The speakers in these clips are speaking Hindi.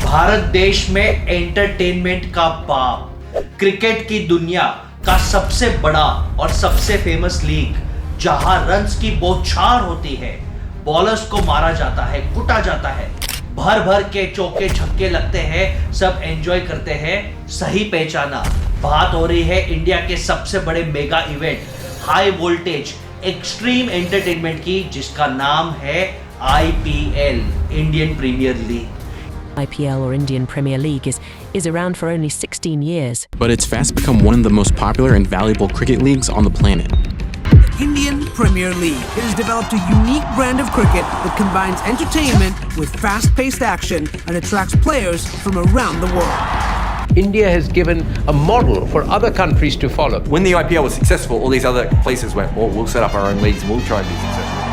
भारत देश में एंटरटेनमेंट का बाप, क्रिकेट की दुनिया का सबसे बड़ा और सबसे फेमस लीग, जहां रन्स की बौछार होती है, बॉलर्स को मारा जाता है, कुटा जाता है, भर भर के चौके छक्के लगते हैं, सब एंजॉय करते हैं। सही पहचाना, बात हो रही है इंडिया के सबसे बड़े mega event, high voltage extreme entertainment की, जिसका नाम है IPL, Indian Premier League. IPL or Indian Premier League is around for only 16 years. But it's fast become one of the most popular and valuable cricket leagues on the planet. Indian Premier League has developed a unique brand of cricket that combines entertainment with fast-paced action and attracts players from around the world. India has given a model for other countries to follow. When the IPL was successful, all these other places went, well, we'll set up our own leagues and we'll try and be successful.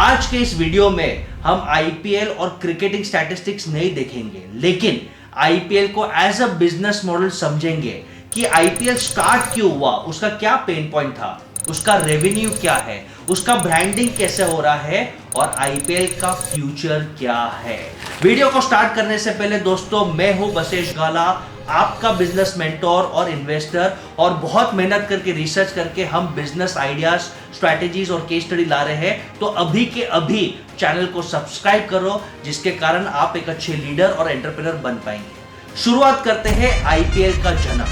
आज के इस वीडियो में हम IPL और क्रिकेटिंग स्टैटिस्टिक्स नहीं देखेंगे, लेकिन IPL को एज अ बिजनेस मॉडल समझेंगे कि IPL स्टार्ट क्यों हुआ, उसका क्या पेन पॉइंट था, उसका रेवेन्यू क्या है, उसका ब्रांडिंग कैसे हो रहा है और IPL का फ्यूचर क्या है। वीडियो को स्टार्ट करने से पहले दोस्तों, मैं हूं बसेश गाला, आपका बिजनेस मेंटोर और इन्वेस्टर, और बहुत मेहनत करके रिसर्च करके हम बिजनेस आइडियाज, स्ट्रैटेजीज और केस स्टडी ला रहे हैं। तो अभी के अभी चैनल को सब्सक्राइब करो, जिसके कारण आप एक अच्छे लीडर और एंटरप्रेन्योर बन पाएंगे। शुरुआत करते हैं IPL का जन्म।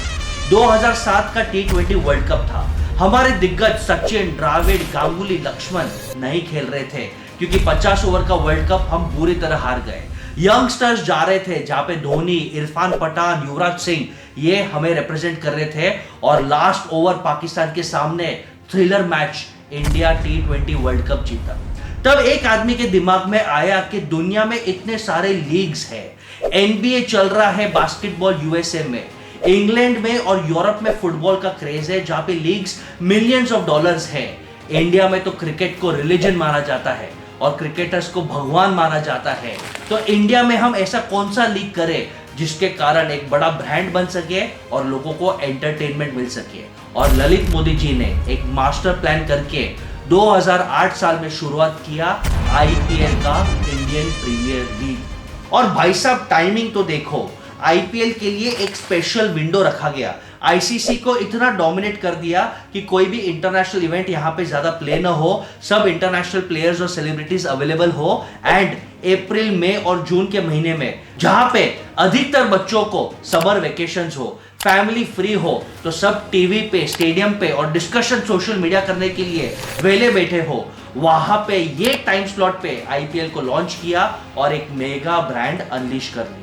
2007 का T20 वर्ल्ड कप था। हमारे दिग्गज सचिन, द्रविड़, गांगुली, लक्ष्मण नहीं खेल रहे थे, क्योंकि 50 ओवर का वर्ल्ड कप हम बुरी तरह हार गए। यंगस्टर्स जा रहे थे, जहां पे धोनी, इरफान पठान, युवराज सिंह ये हमें रिप्रेजेंट कर रहे थे, और लास्ट ओवर पाकिस्तान के सामने thriller match India T20 world cup जीता। तब एक आदमी के दिमाग में आया कि दुनिया में इतने सारे लीग्स हैं, NBA चल रहा है बास्केटबॉल USA में, इंग्लैंड में और यूरोप में फुटबॉल का क्रेज है, जहां पे लीग्स मिलियंस ऑफ डॉलर्स हैं। इंडिया में तो क्रिकेट को रिलीजन माना जाता है और क्रिकेटर्स को भगवान माना जाता है। तो इंडिया में हम ऐसा कौन सा लीग करें जिसके कारण एक बड़ा ब्रांड बन सके और लोगों को एंटरटेनमेंट मिल सके। और ललित मोदी जी ने एक मास्टर प्लान करके 2008 साल में शुरुआत किया IPL का, इंडियन प्रीमियर लीग। और भाई साहब, टाइमिंग तो देखो, IPL के लिए एक स्पेशल विंडो रखा गया। ICC को इतना डोमिनेट कर दिया कि कोई भी इंटरनेशनल इवेंट यहाँ पे ज्यादा प्ले ना हो, सब इंटरनेशनल प्लेयर्स और सेलिब्रिटीज अवेलेबल हो, एंड अप्रैल, मई और जून के महीने में जहां पे अधिकतर बच्चों को समर वेकेशंस हो, फैमिली फ्री हो, तो सब टीवी पे, स्टेडियम पे और डिस्कशन सोशल मीडिया करने के लिए वेले बैठे हो, वहां पे ये टाइम स्लॉट पे IPL को लॉन्च किया और एक मेगा ब्रांड अनलीश कर लिया।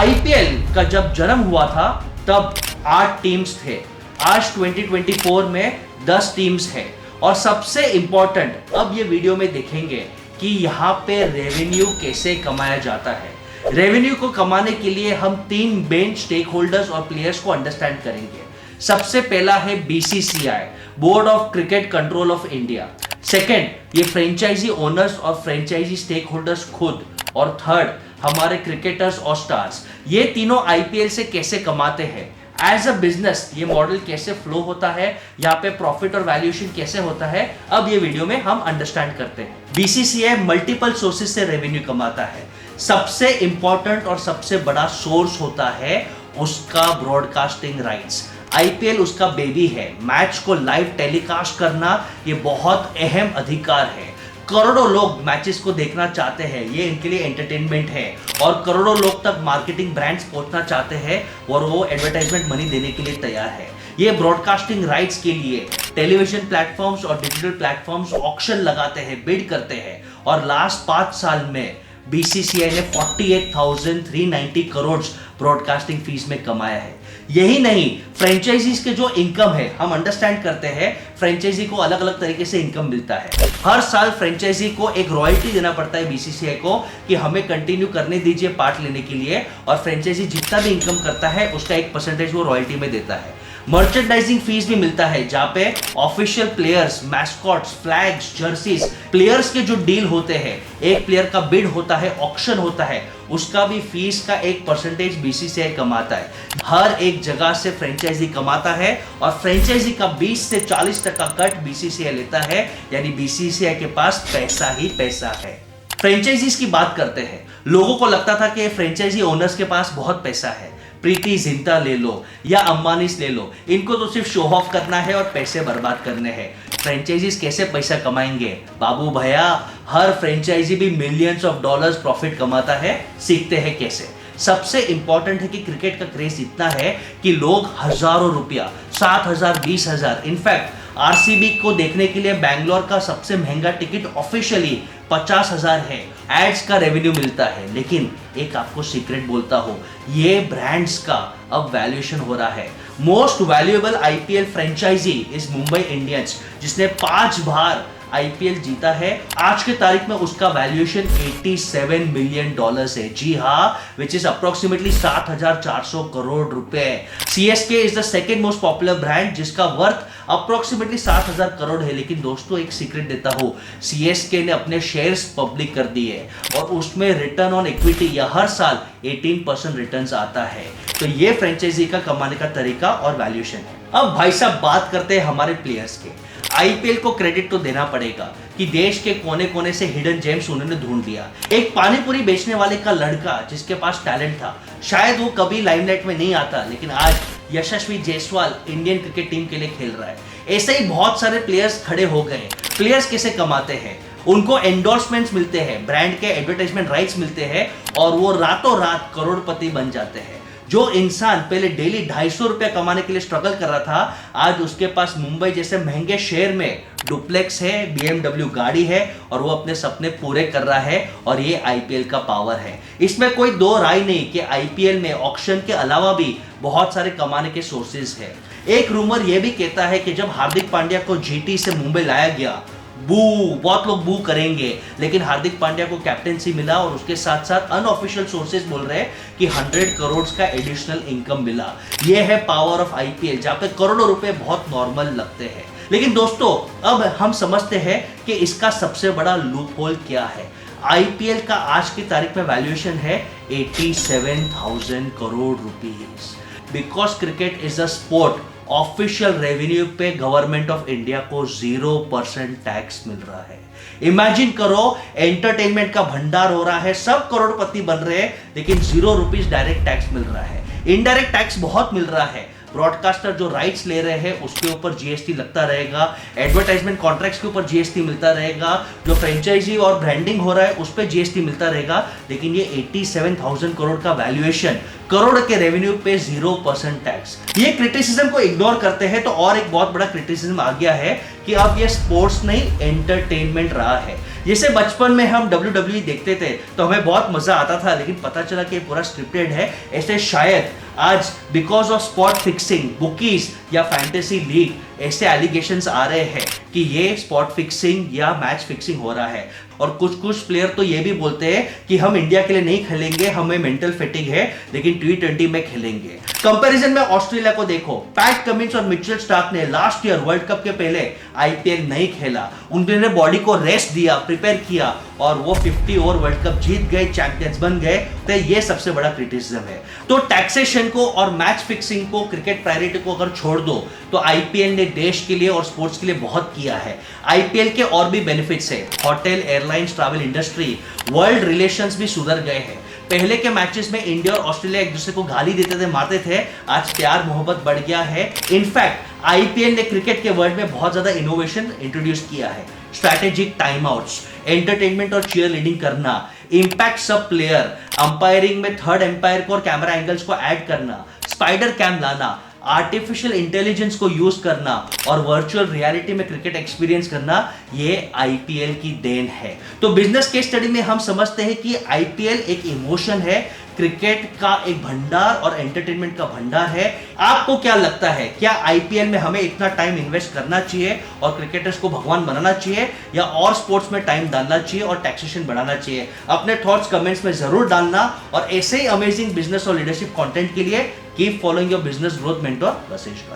IPL का जब जन्म हुआ था तब 8 टीम्स थे, आज 2024 में 10 टीम्स है। और सबसे इंपॉर्टेंट, अब ये वीडियो में देखेंगे कि यहाँ पे रेवेन्यू कैसे कमाया जाता है। रेवेन्यू को कमाने के लिए हम 3 मेन स्टेक होल्डर्स और प्लेयर्स को अंडरस्टैंड करेंगे। सबसे पहला है BCCI, board of cricket control of India. Second, ये फ्रेंचाइजी ओनर्स और फ्रेंचाइजी स्टेक होल्डर्स खुद। और थर्ड, हमारे क्रिकेटर्स और स्टार्स। ये तीनों IPL से कैसे कमाते हैं, एज अ बिजनेस ये मॉडल कैसे फ्लो होता है, यहाँ पे प्रॉफिट और वैल्यूएशन कैसे होता है, अब ये वीडियो में हम अंडरस्टैंड करते हैं। BCCI मल्टीपल सोर्सेस से रेवेन्यू कमाता है। सबसे इंपॉर्टेंट और सबसे बड़ा सोर्स होता है उसका ब्रॉडकास्टिंग राइट्स। IPL उसका बेबी है। मैच को लाइव टेलीकास्ट करना ये बहुत अहम अधिकार है। करोड़ों लोग मैचेस को देखना चाहते हैं, ये इनके लिए एंटरटेनमेंट है, और करोड़ों लोग तक मार्केटिंग ब्रांड्स पहुंचना चाहते हैं और वो एडवर्टाइजमेंट मनी देने के लिए तैयार है। ये ब्रॉडकास्टिंग राइट्स के लिए टेलीविजन प्लेटफॉर्म्स और डिजिटल प्लेटफॉर्म्स ऑक्शन लगाते हैं, बिड करते हैं, और लास्ट 5 साल में BCCI ने 48,390 करोड़ ब्रॉडकास्टिंग फीस में कमाया है। यही नहीं, फ्रेंचाइजीज के जो इनकम है, हम अंडरस्टैंड करते हैं फ्रेंचाइजी को अलग अलग तरीके से इनकम मिलता है। हर साल फ्रेंचाइजी को एक रॉयल्टी देना पड़ता है BCCI को कि हमें कंटिन्यू करने दीजिए पार्ट लेने के लिए, और फ्रेंचाइजी जितना भी इनकम करता है उसका एक परसेंटेज वो रॉयल्टी में देता है। मर्चेंडाइजिंग फीस भी मिलता है, जहां पे official players, mascots, flags, jerseys, players के जो डील होते हैं, एक प्लेयर का बिड होता है, ऑक्शन होता है, उसका भी फीस का एक परसेंटेज BCCI कमाता है। हर एक जगह से फ्रेंचाइजी कमाता है और फ्रेंचाइजी का 20 से 40% कट BCCI लेता है, यानी BCCI के पास पैसा ही पैसा है। फ्रेंचाइजीज की बात करते हैं। लोगों को लगता था कि फ्रेंचाइजी ओनर्स के पास बहुत पैसा है, प्रीति जिंटा ले लो या अंबानीस ले लो, इनको तो सिर्फ शो ऑफ करना है और पैसे बर्बाद करने हैं। फ्रेंचाइजीज कैसे पैसा कमाएंगे बाबू भैया, हर फ्रेंचाइजी भी मिलियंस ऑफ डॉलर्स प्रॉफिट कमाता है, सीखते हैं कैसे। सबसे इंपॉर्टेंट है कि क्रिकेट का क्रेज इतना है कि लोग हजारों रुपया, 7,000, 20,000, इनफैक्ट आरसीबी को देखने के लिए बैंगलोर का सबसे महंगा टिकट ऑफिशियली 50,000 है। एड्स का रेवेन्यू मिलता है, लेकिन एक आपको सीक्रेट बोलता हूं, ये ब्रांड्स का अब वैल्यूएशन हो रहा है। Most valuable IPL franchise is Mumbai Indians, जिसने 5 बार आईपीएल जीता है। आज के तारीख में उसका वैल्यूएशन $87 मिलियन है। जी हाँ, विच इज अप्रोक्सीमेटली 7,400 करोड़ रुपए। CSK is the second most popular brand, जिसका वर्थ अप्रोक्सीमेटली 7,000 करोड़ है। लेकिन दोस्तों एक सीक्रेट देता हूं, सीएसके ने अपने शेयर्स पब्लिक कर दिए और उसमें रिटर्न ऑन इक्विटी या हर साल 18% रिटर्न्स आता है। तो ये फ्रेंचाइजी का कमाने का तरीका और वैल्यूएशन है। अब भाई साहब बात करते हैं हमारे प्लेयर्स के। आईपीएल को क्रेडिट तो देना पड़ेगा कि देश के कोने कोने से हिडन जेम्स उन्होंने ढूंढ लिया। एक पानीपुरी बेचने वाले का लड़का जिसके पास टैलेंट था, शायद वो कभी लाइमलाइट में नहीं आता, लेकिन आज यशस्वी जायसवाल इंडियन क्रिकेट टीम के लिए खेल रहा है। ऐसे ही बहुत सारे प्लेयर्स खड़े हो गए। प्लेयर्स कैसे कमाते हैं? उनको एंडोर्समेंट्स मिलते हैं, ब्रांड के एडवर्टाइजमेंट राइट्स मिलते हैं और वो रातों रात करोड़पति बन जाते हैं। जो इंसान पहले डेली 250 रुपया कमाने के लिए स्ट्रगल कर रहा था, आज उसके पास मुंबई जैसे महंगे शहर में डुप्लेक्स है, BMW गाड़ी है और वो अपने सपने पूरे कर रहा है। और ये आईपीएल का पावर है। इसमें कोई दो राय नहीं कि आईपीएल में ऑक्शन के अलावा भी बहुत सारे कमाने के सोर्सेज है। एक रूमर यह भी कहता है कि जब हार्दिक पांड्या को जीटी से मुंबई लाया गया, बहुत लोग बू करेंगे, लेकिन हार्दिक पांड्या को कैप्टेंसी मिला और उसके साथ साथ अनऑफिशियल सोर्सेज बोल रहे हैं कि 100 करोड़ का एडिशनल इनकम मिला। यह है पावर ऑफ आईपीएल, जहां पे करोड़ों रुपए बहुत नॉर्मल लगते हैं। लेकिन दोस्तों अब हम समझते हैं कि इसका सबसे बड़ा लूप होल क्या है। आईपीएल का आज की तारीख में वैल्यूएशन है 87,000 crore rupees. Because cricket is a sport, official revenue पे गवर्नमेंट ऑफ इंडिया को 0% टैक्स मिल रहा है। इमेजिन करो, एंटरटेनमेंट का भंडार हो रहा है, सब करोड़पति बन रहे हैं, लेकिन 0 रुपीस डायरेक्ट टैक्स मिल रहा है। इनडायरेक्ट टैक्स बहुत मिल रहा है। ब्रॉडकास्टर जो राइट्स ले रहे हैं उसके ऊपर जीएसटी लगता रहेगा, एडवर्टाइजमेंट कॉन्ट्रैक्ट्स के ऊपर जीएसटी मिलता रहेगा, जो फ्रेंचाइजी और ब्रांडिंग हो रहा है उस पर जीएसटी मिलता रहेगा। लेकिन ये 87,000 करोड़ का वैल्यूएशन, करोड़ के रेवेन्यू पे 0% टैक्स। ये क्रिटिसिज्म को इग्नोर करते हैं तो और एक बहुत बड़ा क्रिटिसिज्म आ गया है कि अब ये स्पोर्ट्स नहीं एंटरटेनमेंट रहा है। जैसे बचपन में हम WWE देखते थे तो हमें बहुत मजा आता था, लेकिन पता चला कि पूरा स्क्रिप्टेड है। ऐसे शायद आज because of spot fixing, bookies या फैंटेसी लीग ऐसे एलिगेशंस आ रहे हैं कि ये स्पॉट फिक्सिंग या मैच फिक्सिंग हो रहा है। और कुछ प्लेयर तो ये भी बोलते हैं कि हम इंडिया के लिए नहीं खेलेंगे, हमें मेंटल फिटिंग है, लेकिन T20 में खेलेंगे। कंपैरिजन में ऑस्ट्रेलिया को देखो, पैट कमिंस और मिचेल स्टार्क ने लास्ट ईयर वर्ल्ड कप के पहले आईपीएल नहीं खेला। उन्होंने बॉडी को रेस्ट दिया, प्रिपेयर किया और वो 50 ओवर वर्ल्ड कप जीत गए, चैंपियंस बन गए। तो ये सबसे बड़ा क्रिटिसिज्म है। तो टैक्सेशन को और मैच फिक्सिंग को, क्रिकेट प्रायोरिटी को अगर छोड़ दो तो आईपीएल ने देश के लिए और स्पोर्ट्स के लिए बहुत किया है। आईपीएल के और भी बेनिफिट्स है, hotel, airlines, travel industry, world relations भी सुधर गए हैं। पहले के मैचेस में इंडिया और ऑस्ट्रेलिया एक दूसरे को गाली देते थे, मारते थे, आज प्यार मोहब्बत बढ़ गया है। इनफैक्ट आईपीएल ने क्रिकेट के वर्ल्ड में बहुत ज्यादा इनोवेशन इंट्रोड्यूस किया है। स्ट्रैटेजिक टाइम आउट्स, एंटरटेनमेंट और चीयर लीडिंग करना, इंपैक्ट सब प्लेयर, अंपायरिंग में थर्ड एम्पायर को और कैमरा एंगल्स को ऐड करना, स्पाइडर कैम लाना, आर्टिफिशियल इंटेलिजेंस को यूज करना और वर्चुअल रियलिटी में क्रिकेट एक्सपीरियंस करना, ये आईपीएल की देन है। तो बिजनेस केस स्टडी में हम समझते हैं कि आईपीएल एक इमोशन है, क्रिकेट का एक भंडार और एंटरटेनमेंट का भंडार है। आपको क्या लगता है, क्या आईपीएल में हमें इतना टाइम इन्वेस्ट करना चाहिए और क्रिकेटर्स को भगवान बनाना चाहिए, या और स्पोर्ट्स में टाइम डालना चाहिए और टैक्सेशन बढ़ाना चाहिए? अपने थॉट्स कमेंट्स में जरूर डालना। और ऐसे ही अमेजिंग बिजनेस और लीडरशिप कंटेंट के लिए keep following your business growth mentor Vashishtha.